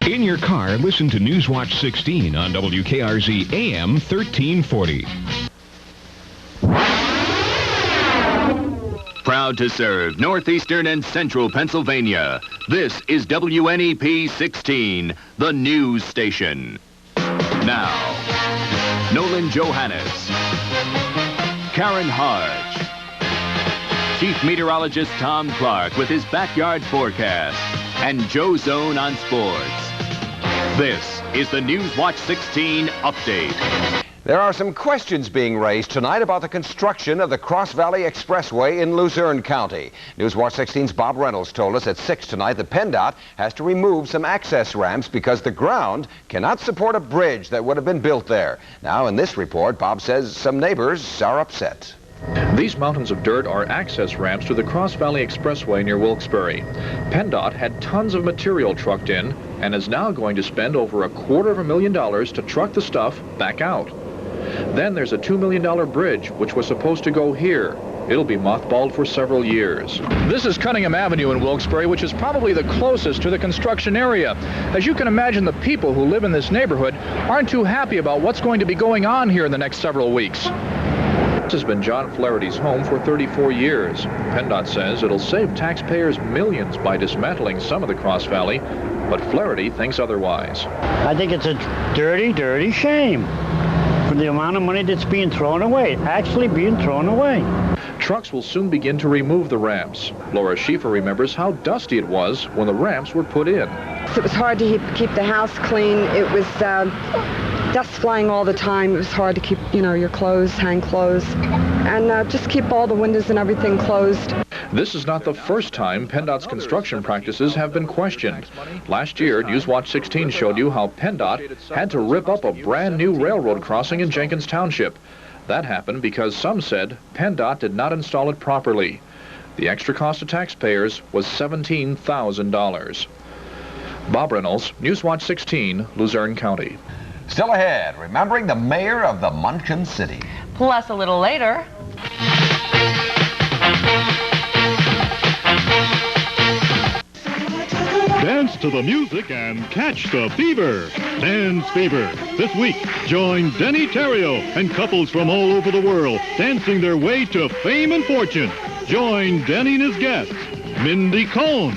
In your car, listen to Newswatch 16 on WKRZ AM 1340. Proud to serve northeastern and central Pennsylvania. This is WNEP 16, the news station. Now, Nolan Johannes, Karen Harch, Chief Meteorologist Tom Clark with his backyard forecast, and Joe Zone on sports. This is the Newswatch 16 update. There are some questions being raised tonight about the construction of the Cross Valley Expressway in Luzerne County. Newswatch 16's Bob Reynolds told us at 6 tonight that PennDOT has to remove some access ramps because the ground cannot support a bridge that would have been built there. Now, in this report, Bob says some neighbors are upset. These mountains of dirt are access ramps to the Cross Valley Expressway near Wilkes-Barre. PennDOT had tons of material trucked in and is now going to spend over $250,000 to truck the stuff back out. Then there's a $2 million bridge, which was supposed to go here. It'll be mothballed for several years. This is Cunningham Avenue in Wilkes-Barre, which is probably the closest to the construction area. As you can imagine, the people who live in this neighborhood aren't too happy about what's going to be going on here in the next several weeks. This has been John Flaherty's home for 34 years. PennDOT says it'll save taxpayers millions by dismantling some of the Cross Valley, but Flaherty thinks otherwise. I think it's a dirty, dirty shame for the amount of money that's being thrown away, actually being thrown away. Trucks will soon begin to remove the ramps. Laura Schieffer remembers how dusty it was when the ramps were put in. It was hard to keep the house clean. It was dust flying all the time. It was hard to keep, your clothes, hang clothes, and just keep all the windows and everything closed. This is not the first time PennDOT's construction practices have been questioned. Last year, Newswatch 16 showed you how PennDOT had to rip up a brand new railroad crossing in Jenkins Township. That happened because some said PennDOT did not install it properly. The extra cost to taxpayers was $17,000. Bob Reynolds, Newswatch 16, Luzerne County. Still ahead, remembering the mayor of the Munchkin City. Plus, a little later, dance to the music and catch the fever. Dance Fever. This week, join Denny Terrio and couples from all over the world dancing their way to fame and fortune. Join Denny and his guests, Mindy Cohn,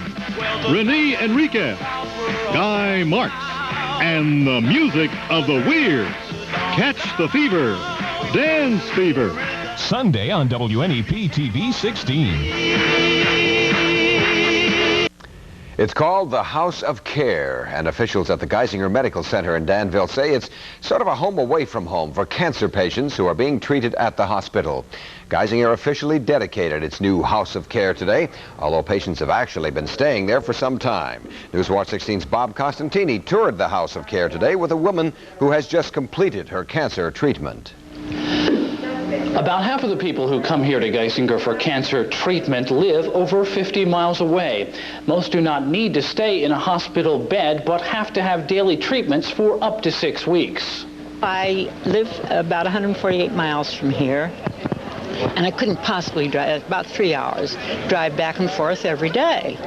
Renee Enriquez, Guy Marks, and the music of the Weirds. Catch the fever. Dance Fever. Sunday on WNEP TV 16. It's called the House of Care, and officials at the Geisinger Medical Center in Danville say it's sort of a home away from home for cancer patients who are being treated at the hospital. Geisinger officially dedicated its new House of Care today, although patients have actually been staying there for some time. Newswatch 16's Bob Costantini toured the House of Care today with a woman who has just completed her cancer treatment. About half of the people who come here to Geisinger for cancer treatment live over 50 miles away. Most do not need to stay in a hospital bed, but have to have daily treatments for up to 6 weeks. I live about 148 miles from here, and I couldn't possibly drive, about 3 hours, drive back and forth every day.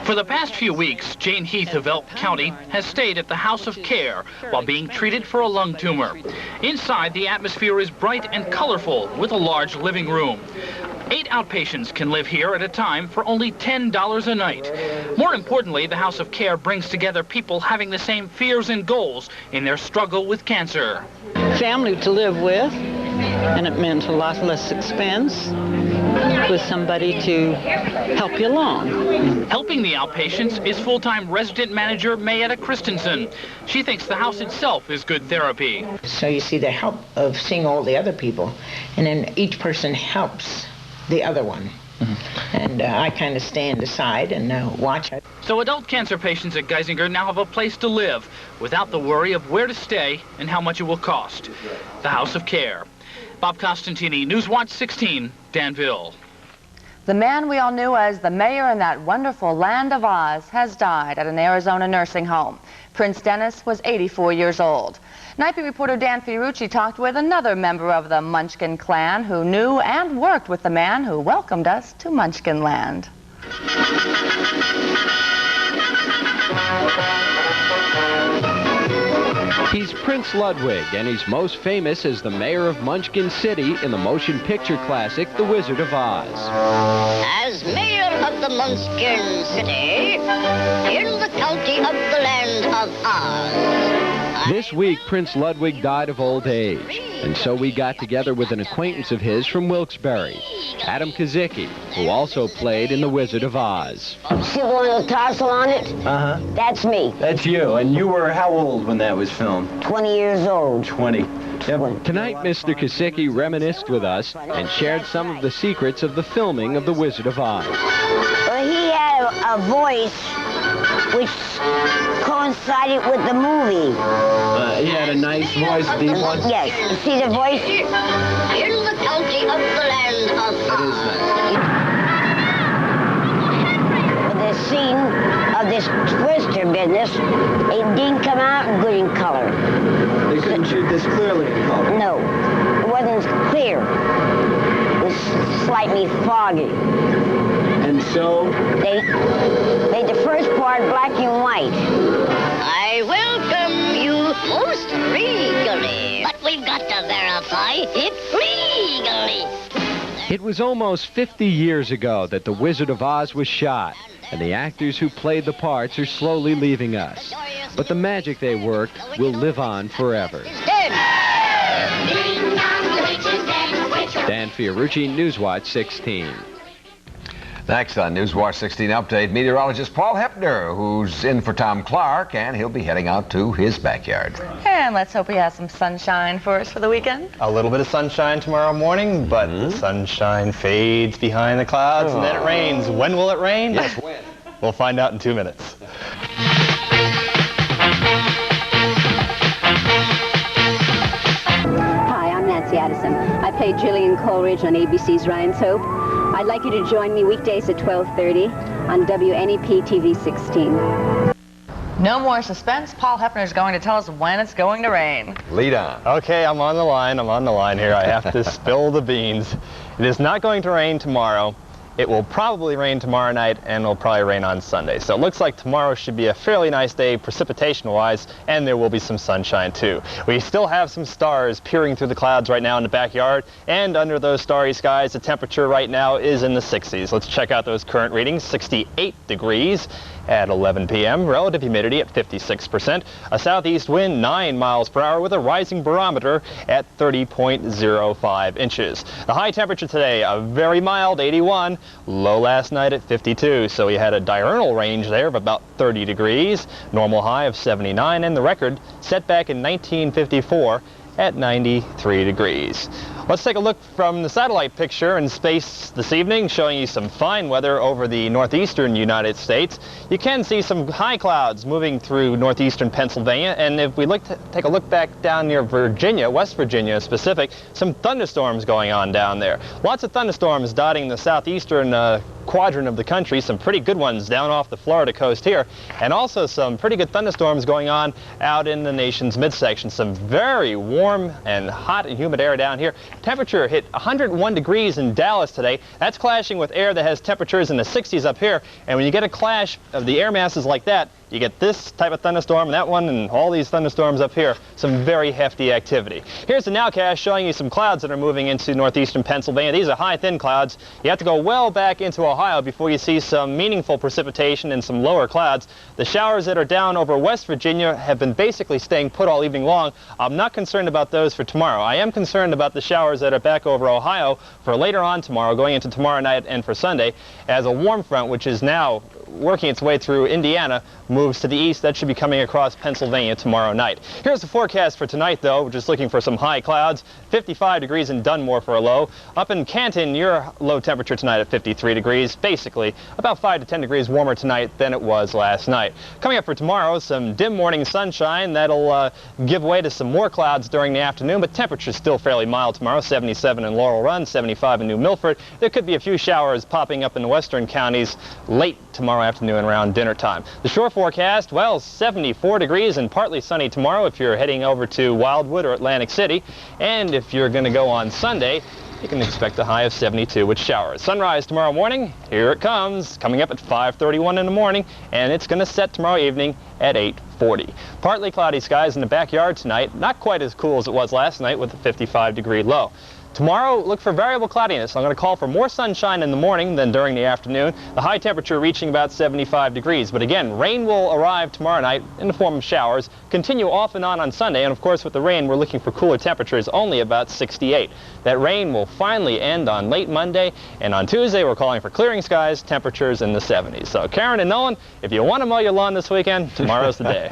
For the past few weeks, Jane Heath of Elk County has stayed at the House of Care while being treated for a lung tumor. Inside, the atmosphere is bright and colorful with a large living room. 8 outpatients can live here at a time for only $10 a night. More importantly, the House of Care brings together people having the same fears and goals in their struggle with cancer. Family to live with, and it meant a lot less expense with somebody to help you along. Helping the outpatients is full-time resident manager Mayetta Christensen. She thinks the house itself is good therapy. So you see the help of seeing all the other people, and then each person helps the other one. And I kind of stand aside and watch it. So adult cancer patients at Geisinger now have a place to live without the worry of where to stay and how much it will cost. The House of Care. Bob Costantini, Newswatch 16, Danville. the man we all knew as the mayor in that wonderful land of Oz has died at an Arizona nursing home. Prince Dennis was 84 years old. NYPE reporter Dan Fiorucci talked with another member of the Munchkin clan who knew and worked with the man who welcomed us to Munchkin land. He's Prince Ludwig, and he's most famous as the mayor of Munchkin City in the motion picture classic, The Wizard of Oz. As mayor of the Munchkin City, in the county of the land of Oz. This week, Prince Ludwig died of old age, and so we got together with an acquaintance of his from Wilkes-Barre, Adam Kazicki, who also played in The Wizard of Oz. See the one with the tassel on it? Uh-huh. That's me. That's you. And you were how old when that was filmed? 20 years old. 20. Yep. Tonight, Mr. Kazicki reminisced with us and shared some of the secrets of the filming of The Wizard of Oz. Well, he had a voice which coincided with the movie. He had a nice voice. Yes. You see the voice? In the county of the land of Oz. That is nice. The scene of this twister business, it didn't come out good in color. They couldn't shoot this clearly in color? No. It wasn't clear. It was slightly foggy. And so? They made the first part black and white. I welcome you most regally, but we've got to verify it legally. It was almost 50 years ago that The Wizard of Oz was shot, and the actors who played the parts are slowly leaving us. But the magic they worked will live on forever. Dan Fiorucci, Newswatch 16. Next on Newswatch 16 Update, meteorologist Paul Heppner, who's in for Tom Clark, and he'll be heading out to his backyard. And let's hope we have some sunshine for us for the weekend. A little bit of sunshine tomorrow morning, but the sunshine fades behind the clouds, and then it rains. When will it rain? Yes, when? We'll find out in 2 minutes. Hi, I'm Nancy Addison. I played Jillian Coleridge on ABC's Ryan's Hope. I'd like you to join me weekdays at 12:30 on WNEP TV 16. No more suspense. Paul Heppner is going to tell us when it's going to rain. Lead on. Okay, I'm on the line here. I have to spill the beans. It is not going to rain tomorrow. It will probably rain tomorrow night, and it'll probably rain on Sunday. So it looks like tomorrow should be a fairly nice day precipitation-wise, and there will be some sunshine too. We still have some stars peering through the clouds right now in the backyard, and under those starry skies, the temperature right now is in the 60s. Let's check out those current readings. 68 degrees at 11 p.m. Relative humidity at 56%. A southeast wind 9 miles per hour with a rising barometer at 30.05 inches. The high temperature today, a very mild 81. Low last night at 52, so we had a diurnal range there of about 30 degrees, normal high of 79, and the record set back in 1954 at 93 degrees. Let's take a look from the satellite picture in space this evening, showing you some fine weather over the northeastern United States. You can see some high clouds moving through northeastern Pennsylvania, and if we take a look back down near Virginia, West Virginia specific, some thunderstorms going on down there. Lots of thunderstorms dotting the southeastern quadrant of the country, some pretty good ones down off the Florida coast here, and also some pretty good thunderstorms going on out in the nation's midsection. Some very warm and hot and humid air down here. Temperature hit 101 degrees in Dallas today. That's clashing with air that has temperatures in the 60s up here, and when you get a clash of the air masses like that, you get this type of thunderstorm, that one, and all these thunderstorms up here. Some very hefty activity. Here's the nowcast showing you some clouds that are moving into northeastern Pennsylvania. These are high, thin clouds. You have to go well back into Ohio before you see some meaningful precipitation and some lower clouds. The showers that are down over West Virginia have been basically staying put all evening long. I'm not concerned about those for tomorrow. I am concerned about the showers that are back over Ohio for later on tomorrow, going into tomorrow night and for Sunday, as a warm front, which is now working its way through Indiana, moves to the east. That should be coming across Pennsylvania tomorrow night. Here's the forecast for tonight, though. We're just looking for some high clouds. 55 degrees in Dunmore for a low. Up in Canton, your low temperature tonight at 53 degrees. Basically, about 5 to 10 degrees warmer tonight than it was last night. Coming up for tomorrow, some dim morning sunshine. That'll give way to some more clouds during the afternoon, but temperature's still fairly mild tomorrow. 77 in Laurel Run, 75 in New Milford. There could be a few showers popping up in the western counties late tomorrow afternoon around dinner time. The shore forecast, well, 74 degrees and partly sunny tomorrow if you're heading over to Wildwood or Atlantic City. And if you're going to go on Sunday, you can expect a high of 72 with showers. Sunrise tomorrow morning, here it comes, coming up at 5:31 in the morning, and it's going to set tomorrow evening at 8:40. Partly cloudy skies in the backyard tonight, not quite as cool as it was last night with a 55-degree low. Tomorrow, look for variable cloudiness. I'm going to call for more sunshine in the morning than during the afternoon. The high temperature reaching about 75 degrees. But again, rain will arrive tomorrow night in the form of showers, continue off and on Sunday. And of course, with the rain, we're looking for cooler temperatures, only about 68. That rain will finally end on late Monday. And on Tuesday, we're calling for clearing skies, temperatures in the 70s. So Karen and Nolan, if you want to mow your lawn this weekend, tomorrow's the day.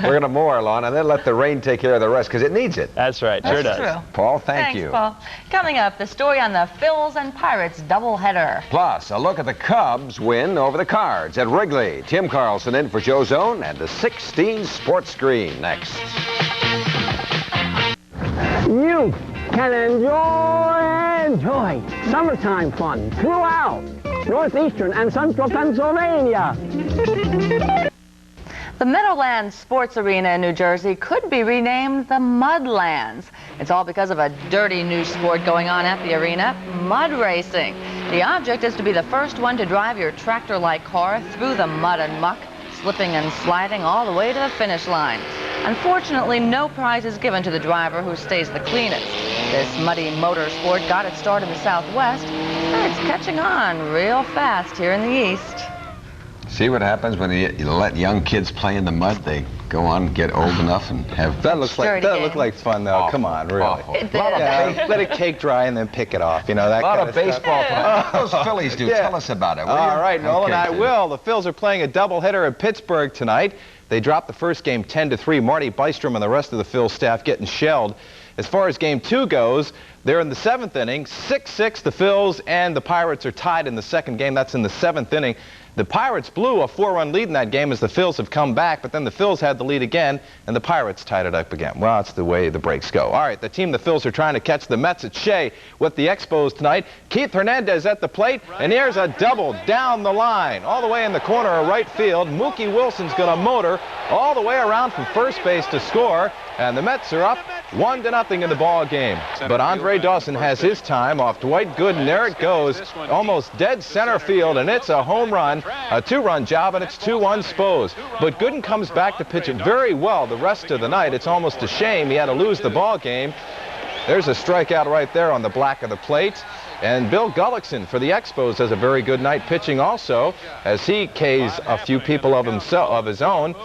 We're going to mow our lawn and then let the rain take care of the rest, because it needs it. That's right, sure does. True. Paul, thank Thanks, you. Paul. Coming up, the story on the Phils and Pirates doubleheader. Plus, a look at the Cubs win over the Cards at Wrigley. Tim Karlson in for Joe Zone and the 16 Sports Screen next. You can enjoy summertime fun throughout northeastern and central Pennsylvania. The Meadowland Sports Arena in New Jersey could be renamed the Mudlands. It's all because of a dirty new sport going on at the arena, mud racing. The object is to be the first one to drive your tractor-like car through the mud and muck, slipping and sliding all the way to the finish line. Unfortunately, no prize is given to the driver who stays the cleanest. This muddy motor sport got its start in the Southwest, and it's catching on real fast here in the East. See what happens when you let young kids play in the mud? They go on, get old enough, and have... That looks like fun, though. Come on, really. Let it cake dry and then pick it off. You know, that kind of baseball players. Those Phillies do. Tell us about it, will you? All right, Nolan, Okay, I will. The Phils are playing a doubleheader at Pittsburgh tonight. They dropped the first game 10-3. Marty Bystrom and the rest of the Phil staff getting shelled. As far as game 2 goes, they're in the 7th inning. 6-6, the Phils and the Pirates are tied in the second game. That's in the 7th inning. The Pirates blew a 4-run lead in that game as the Phils have come back, but then the Phils had the lead again, and the Pirates tied it up again. Well, that's the way the breaks go. All right, the team the Phils are trying to catch the Mets at Shea with the Expos tonight. Keith Hernandez at the plate, and here's a double down the line. All the way in the corner of right field. Mookie Wilson's going to motor all the way around from first base to score, and the Mets are up 1-0 in the ball game. But Andre Dawson has his time off Dwight Gooden. There it goes, almost dead center field, and it's a home run. A 2-run job, and it's 2-1 Spos. But Gooden comes back to pitch it very well the rest of the night. It's almost a shame he had to lose the ball game. There's a strikeout right there on the black of the plate. And Bill Gullickson for the Expos has a very good night pitching also, as he Ks a few people of his own.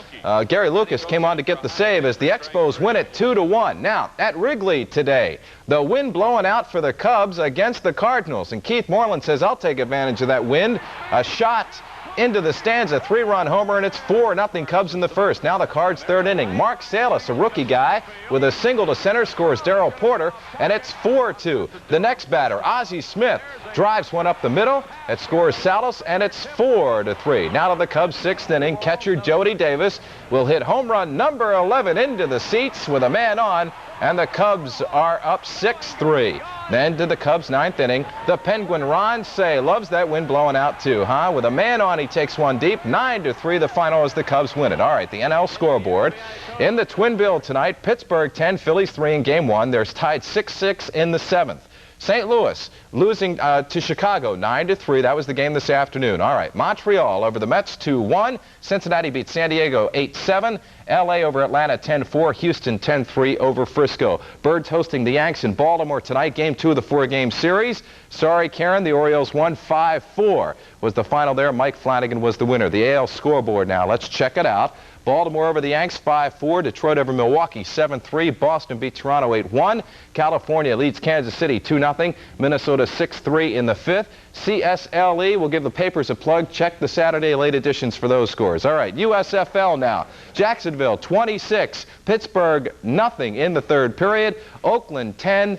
Gary Lucas came on to get the save as the Expos win it 2-1. Now, at Wrigley today, the wind blowing out for the Cubs against the Cardinals. And Keith Moreland says, I'll take advantage of that wind. A shot into the stands, a 3-run homer, and it's 4-0 Cubs in the first. Now the Cards' third inning. Mark Salas, a rookie guy, with a single to center, scores Darrell Porter, and it's 4-2. The next batter, Ozzie Smith, drives one up the middle. It scores Salas, and it's 4-3. Now to the Cubs' sixth inning. Catcher Jody Davis will hit home run number 11 into the seats with a man on, and the Cubs are up 6-3. Then to the Cubs' ninth inning, the Penguin Ron Cey loves that wind blowing out too, huh? With a man on, he takes one deep. 9-3, the final as the Cubs win it. All right, the NL scoreboard. In the Twin Bill tonight, Pittsburgh 10, Phillies 3 in game 1. They're tied 6-6 in the 7th. St. Louis losing to Chicago 9-3. That was the game this afternoon. All right, Montreal over the Mets 2-1. Cincinnati beat San Diego 8-7. L.A. over Atlanta 10-4. Houston 10-3 over Frisco. Birds hosting the Yanks in Baltimore tonight. Game 2 of the 4-game series. Sorry, Karen, the Orioles won 5-4. Was the final there. Mike Flanagan was the winner. The AL scoreboard now. Let's check it out. Baltimore over the Yanks 5-4. Detroit over Milwaukee 7-3. Boston beat Toronto 8-1. California leads Kansas City 2-0. Minnesota 6-3 in the 5th. CSLE, we'll give the papers a plug. Check the Saturday late editions for those scores. All right, USFL now. Jacksonville 26, Pittsburgh nothing in the third period. Oakland 10,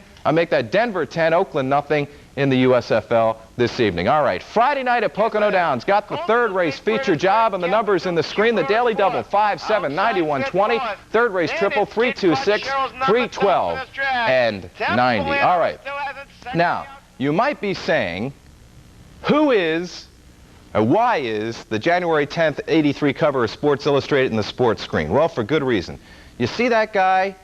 Denver 10, Oakland nothing in the USFL this evening. All right, Friday night at Pocono Downs. Got the third race feature job, and the numbers in the screen. The Daily Double 5-7, 91-20. Third race triple 3-2-6, 3-12, and 90. All right. Now, you might be saying, why is the January 10th 83 cover of Sports Illustrated in the sports screen? Well, for good reason. You see that guy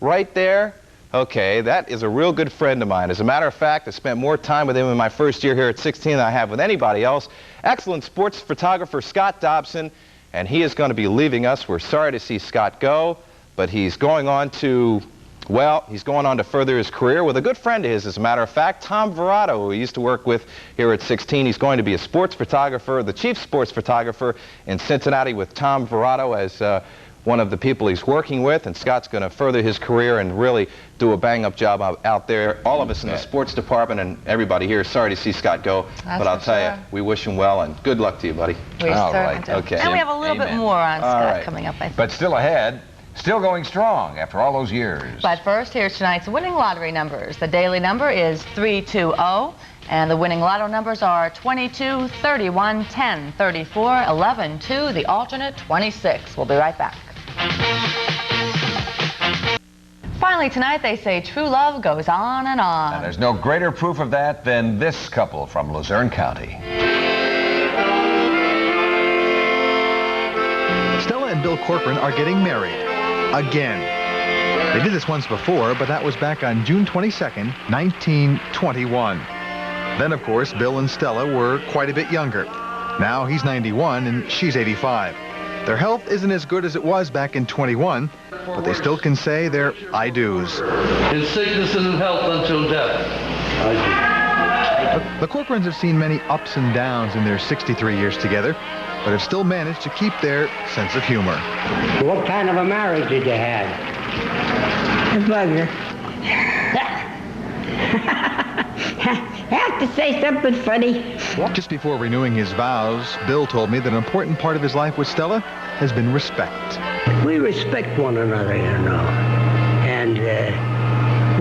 right there? Okay, that is a real good friend of mine. As a matter of fact, I spent more time with him in my first year here at 16 than I have with anybody else. Excellent sports photographer Scott Dobson, and he is going to be leaving us. We're sorry to see Scott go, but he's going on to, well, he's going on to further his career with a good friend of his, as a matter of fact, Tom Verrato, who he used to work with here at 16. He's going to be a sports photographer, the chief sports photographer in Cincinnati with Tom Verrato as one of the people he's working with, and Scott's going to further his career and really do a bang-up job out there. All of us in the sports department and everybody here, sorry to see Scott go, but I'll tell you, we wish him well, and good luck to you, buddy. All right. Okay. And we have a little bit more on Scott coming up, I think. But still ahead, still going strong after all those years. But first, here's tonight's winning lottery numbers. The daily number is 320. And the winning lotto numbers are 22, 31, 10, 34, 11, 2, the alternate 26. We'll be right back. Finally tonight, they say true love goes on and on. And there's no greater proof of that than this couple from Luzerne County. Stella and Bill Corcoran are getting married again. They did this once before, but that was back on June 22nd, 1921. Then, of course, Bill and Stella were quite a bit younger. Now he's 91 and she's 85. Their health isn't as good as it was back in 21, but they still can say their I do's. In sickness and in health until death. The Corcorans have seen many ups and downs in their 63 years together, but have still managed to keep their sense of humor. What kind of a marriage did you have? A bugger. Have to say something funny. Just before renewing his vows, Bill told me that an important part of his life with Stella has been respect. We respect one another, you know, and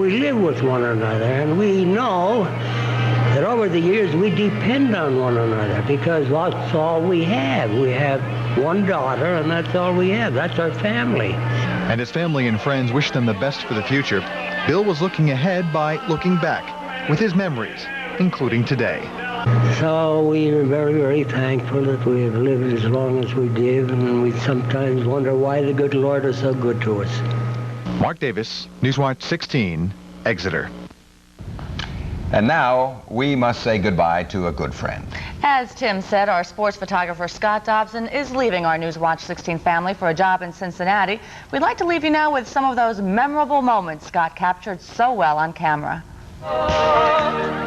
we live with one another, and we know that over the years we depend on one another because that's all we have. We have one daughter, and that's all we have. That's our family. And his family and friends wish them the best for the future. Bill was looking ahead by looking back with his memories, including today. So we are very, very thankful that we have lived as long as we did, and we sometimes wonder why the good Lord is so good to us. Mark Davis, Newswatch 16, Exeter. And now we must say goodbye to a good friend. As Tim said, our sports photographer Scott Dobson is leaving our Newswatch 16 family for a job in Cincinnati. We'd like to leave you now with some of those memorable moments Scott captured so well on camera. Oh,